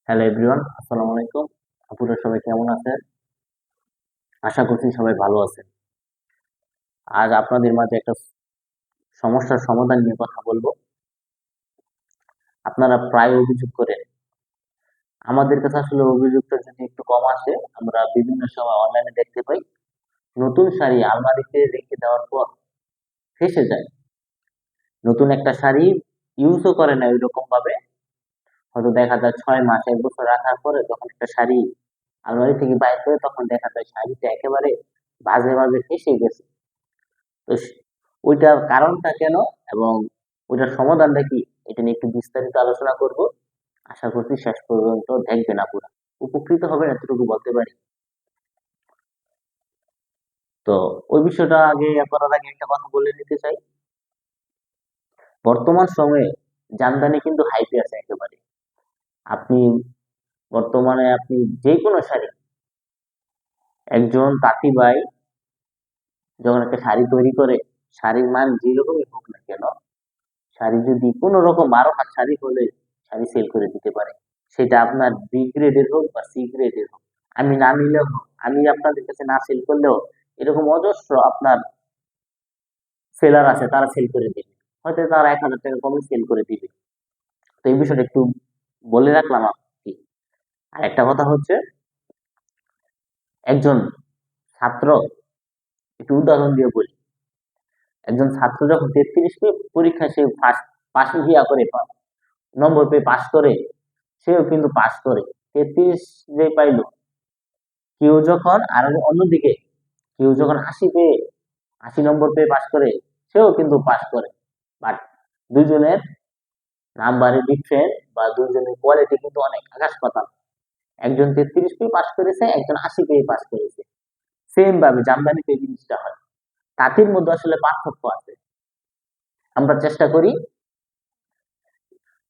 Hello everyone, আসসালামু আলাইকুম। আপনারা সবাই কেমন আছেন? আশা করছি সবাই ভালো আছেন। আজ আপনাদের মাঝে একটা সমস্যার সমাধান নিয়ে কথা বলবো। আপনারা প্রায় অভিযোগ করেন। আমাদের কাছে আসলে অভিযোগটা যদি একটু কম আসে, আমরা বিভিন্ন সময় অনলাইনে দেখতে পাই নতুন শাড়ি আলমারিতে রেখে দেওয়ার পর ফেঁসে যায়। নতুন একটা শাড়ি ইউজও করে না ওইরকম ভাবে, হয়তো দেখা যায় 6 মাস 1 বছর রাখার পরে যখন একটা শাড়ি আলমারি থেকে বাইর করে তখন দেখা যায় শাড়িটা একেবারে বাজে বাজে ফেঁসে গেছে। তো ওইটার কারণটা কেন এবং ওইটার সমাধানটা কি, এটা নিয়ে একটু বিস্তারিত আলোচনা করব। আশা করছি শেষ পর্যন্ত দেখবেন, আপুরা উপকৃত হবেন এতটুকু বলতে পারি। তো ওই বিষয়টা আগে করার আগে একটা কথা বলে নিতে চাই। বর্তমান সময়ে জামদানি কিন্তু হাইপে আছে একেবারে। আপনি বর্তমানে আপনি যে কোনো শাড়ি, একজন তাঁতি ভাই যখন একটা শাড়ি তৈরি করে, শাড়ির মান যেরকমই হোক না কেন, শাড়ি যদি কোনো রকম 12 হাত শাড়ি হলে শাড়ি সেল করে দিতে পারে। সেটা আপনার বি গ্রেডের হোক বা সি গ্রেডের হোক, আমি না নিলেও হোক, আমি আপনাদের কাছে না সেল করলেও এরকম অজস্র আপনার সেলার আছে, তারা সেল করে দিবে। হয়তো তারা 1,000 টাকা কমে সেল করে দিবে। তো এই বিষয়টা একটু বলে রাখলাম আপনি। আর একটা কথা হচ্ছে, একজন ছাত্র, একটু উদাহরণ দিয়ে বলি। একজন ছাত্র যখন 33 পরীক্ষায় সে ফার্স্ট পাশ করে নম্বর পেয়ে পাশ করে, সেও কিন্তু পাশ করে 33 যে পাইলো। কেউ যখন আর অন্যদিকে কেউ যখন 80 নম্বর পেয়ে পাশ করে, সেও কিন্তু পাশ করে। বাট দুইজনের নাম্বারের ডিফারেন্স বা দুইজনের কোয়ালিটি কিন্তু অনেক আকাশ পাতাল। একজন 33 পেয়ে পাশ করেছে, একজন 80 পেয়ে পাশ করেছে। সেম ভাবে জামদানিতে এই জিনিসটা হয়। তাঁতির মধ্যে আসলে পার্থক্য আছে। আমরা চেষ্টা করি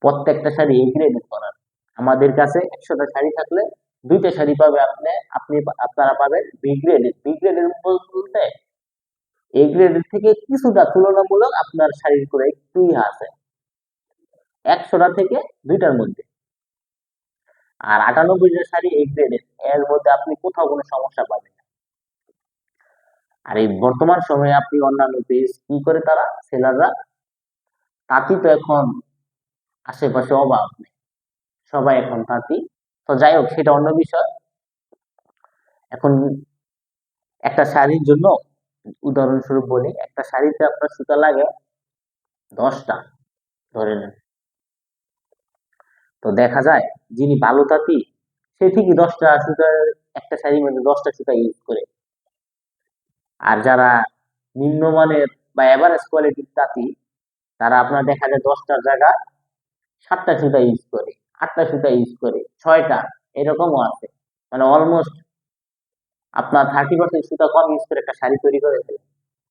প্রত্যেকটা শাড়ি এ গ্রেডের করার। আমাদের কাছে 100টা শাড়ি থাকলে 2টা শাড়ি পাবে আপনারা পাবেন বি গ্রেডের। বি গ্রেডের বলতে এ গ্রেডের থেকে কিছুটা তুলনামূলক আপনার শাড়ির করে একটু আছে, 100টা থেকে 2টার মধ্যে। আর 98টা শাড়ি এ গ্রেডের, এর মধ্যে আপনি কোথাও কোনো সমস্যা পাবেন না। আর এই বর্তমান সময়ে আপনি অন্যান্য পেজ কি করে, তারা সেলাররা, তাঁতি তো এখন আশেপাশে অভাব নেই, সবাই এখন তাঁতি। তো যাই হোক, সেটা অন্য বিষয়। এখন একটা শাড়ির জন্য উদাহরণস্বরূপ বলি, একটা শাড়িতে আপনার সুতা লাগে 10টা ধরে নেন। তো দেখা যায় যিনি ভালো তাঁতি, সে ঠিকই 10টা সুতার, একটা শাড়ির মধ্যে 10টা সুতা ইউজ করে। আর যারা নিম্নমানের বা এভারেজ কোয়ালিটির তাঁতি, তারা আপনার দেখা যায় 10টার জায়গায় 7টা সুতা ইউজ করে, 8টা সুতা ইউজ করে, 6টা, এরকমও আছে। মানে অলমোস্ট আপনার 30% সুতা কম ইউজ করে একটা শাড়ি তৈরি করে ফেলে।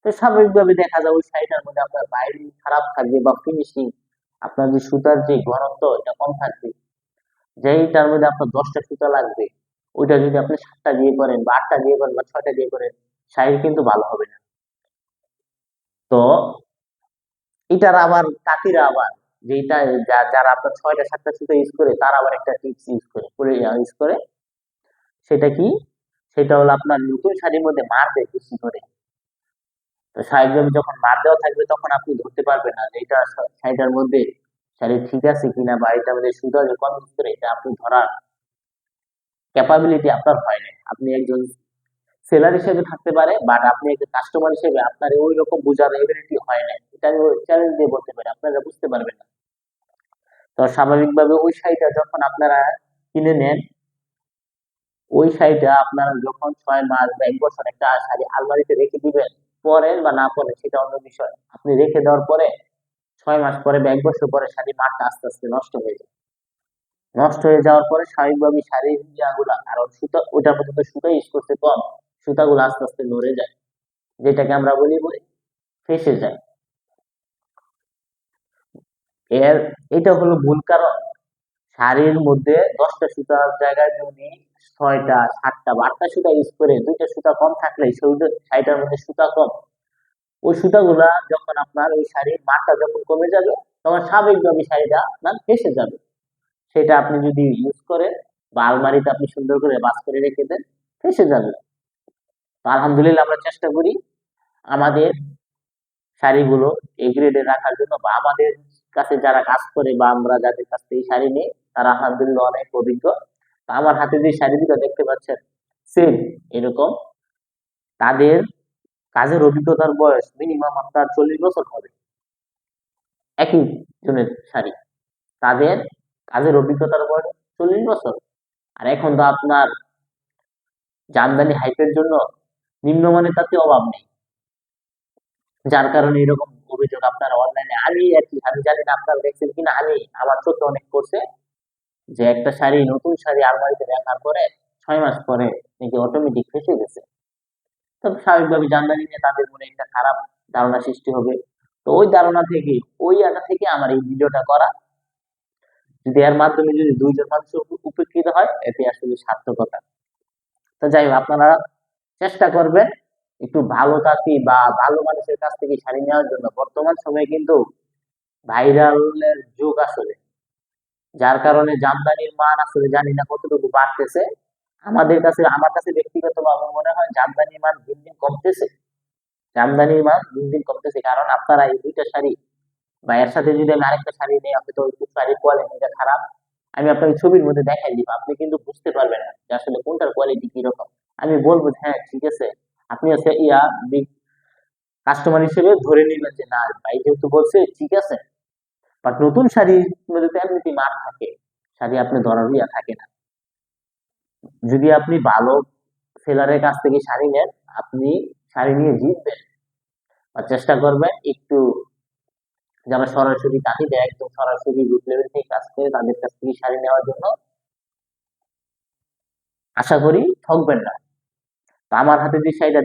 তো স্বাভাবিকভাবে দেখা যায় ওই শাড়িটার মধ্যে আপনার বাইরে খারাপ থাকবে বা ফিনিশিং, আপনার যে সুতার যে ঘনত্ব এটা কম থাকবে। যেইটার মধ্যে আপনার 10টা সুতা লাগবে, ওইটা যদি আপনি 7টা দিয়ে করেন বা 8টা দিয়ে করেন বা 6টা দিয়ে করেন, শাড়ি কিন্তু ভালো হবে না। তো এটার আবার তাঁতিরা আবার যেটা, যারা আপনার 6টা 7টা সুতা ইউজ করে, তারা আবার একটা টিপস ইউজ করে। সেটা কি? সেটা হলো আপনার নতুন শাড়ির মধ্যে মার দেয় বেশি করে। তো স্বাভাবিকভাবে যখন মার দেওয়া থাকবে তখন আপনি ধরতে পারবেন না যে এটা শাড়িটার মধ্যে শাড়ি ঠিক আছে কিনা, বা এটার মধ্যে সুতা যে কম ইউজ করে, এটা আপনি ধরার ক্যাপাবিলিটি আপনার হয় না। আপনি একজন সেলার হিসেবে থাকতে পারে, বাট আপনি একজন কাস্টমার হিসেবে আপনার ওই রকম বোঝার এবিলিটি হয় না। এটা আমি চ্যালেঞ্জ দিয়ে বলতে পারি, আপনারা বুঝতে পারবেন না। তো স্বাভাবিকভাবে ওই শাড়িটা যখন আপনারা কিনে নেন, ওই শাড়িটা আপনারা যখন 6 মাস বা 1 বছর একটা শাড়ি আলমারিতে রেখে দিবেন, পরেন বা না পরেন সেটা অন্য বিষয়। আপনি রেখে দেওয়ার পরে 6 মাস পরে বা 1 বছর পরে শাড়ির মানটা আস্তে আস্তে নষ্ট হয়ে যায়। নষ্ট হয়ে যাওয়ার পরে স্বাভাবিকভাবে শাড়ির ইয়াগুলা, আর সুতা, ওটার মধ্যে তো সুতা ইউজ করতে কম, সুতাগুলো আস্তে আস্তে নড়ে যায়, যেটাকে আমরা বলি ফেঁসে যায়। এর এটা হলো মূল কারণ। শাড়ির মধ্যে 10টা সুতার জায়গায় যদি 6টা 7টা বা 8টা সুতা ইউজ করে, 2টা সুতা কম থাকলে সেই শাড়িটার মধ্যে সুতা কম, ওই সুতাগুলা যখন আপনার ওই শাড়ির মানটা যখন কমে যাবে, তখন স্বাভাবিকভাবে শাড়িটা আপনার ফেঁসে যাবে। সেটা আপনি যদি ইউজ করে বা আলমারিতে আপনি সুন্দর করে ভাঁজ করে রেখে দেন, ফেঁসে যাবে। তো আলহামদুলিল্লাহ আমরা চেষ্টা করি আমাদের শাড়িগুলো এই গ্রেডে রাখার জন্য, বা আমাদের কাছে যারা কাজ করে বা আমরা যাদের কাছ থেকে শাড়ি নিই তারা আলহামদুলিল্লাহ অনেক অভিজ্ঞ। তো আমার হাতে যে শাড়ি দুটো দেখতে পাচ্ছেন সেম এরকম, তাদের কাজের অভিজ্ঞতার বয়স মিনিমাম আপনার 40 বছর হবে। একই জনের শাড়ি, তাদের কাজের অভিজ্ঞতার বয়স 40 বছর। আর এখন তো আপনার জামদানি হাইপের জন্য নিম্নমানের তাতে অভাব নেই, যার কারণে এরকম অভিযোগ আপনারা অনলাইনে, আমি আর কি, আমি জানি না আপনারা দেখছেন কিনা, আমি আমার চোখে অনেক পড়ছে যে একটা শাড়ি, নতুন শাড়ি আলমারিতে রাখার পরে 6 মাস পরে নাকি অটোমেটিক ফেসে গেছে। তো স্বাভাবিকভাবে জামদানি নিয়ে তাদের মনে একটা খারাপ ধারণা সৃষ্টি হবে। তো ওই ধারণা থেকে, ওই আশা থেকে আমার এই ভিডিওটা করা। যদি এর মাধ্যমে যদি 2 জন মানুষ উপকৃত হয় এতে আসলে সার্থকতা। তো যাই হোক, আপনারা চেষ্টা করবেন একটু ভালো তাঁতি বা ভালো মানুষের কাছ থেকে শাড়ি নেওয়ার জন্য। বর্তমান সময়ে কিন্তু ভাইরালের যুগ আসলে, যার কারণে জামদানির মান আসলে জানি না কতটুকু বাড়তেছে। আমাদের কাছে, আমার কাছে ব্যক্তিগতভাবে মনে হয় জামদানির মান দিন দিন কমতেছে। জামদানির মান দিন দিন কমতেছে, কারণ আপনারা এই 2টা শাড়ি বা এর সাথে যদি আমি আরেকটা শাড়ি নিই, হয়তো ওই শাড়ির কোয়ালিটিটা খারাপ, আমি আপনাকে ছবির মধ্যে দেখাই দিব, আপনি কিন্তু বুঝতে পারবেন না যে আসলে কোনটার কোয়ালিটি কিরকম। আমি বলবো যে হ্যাঁ ঠিক আছে, আপনি হচ্ছে কাস্টমার হিসেবে ধরে নিবেন যে না ভাই যেহেতু বলছে ঠিক আছে। বাট নতুন শাড়ির মধ্যে তো এমনিতেই মান থাকে, শাড়ি আপনি ধরার ইয়া থাকে না। যদি আপনি ভালো সেলারের কাছ থেকে শাড়ি নেন, আপনি শাড়ি নিয়ে জিতবেন। আর চেষ্টা করবেন একটু যারা সরাসরি তাঁতিদের একদম সরাসরি রুট লেভেল থেকে কাজ করে তাদের কাছ থেকে শাড়ি নেওয়ার জন্য। আশা করি ঠকবেন না। তো আমার হাতে যে শাড়িটা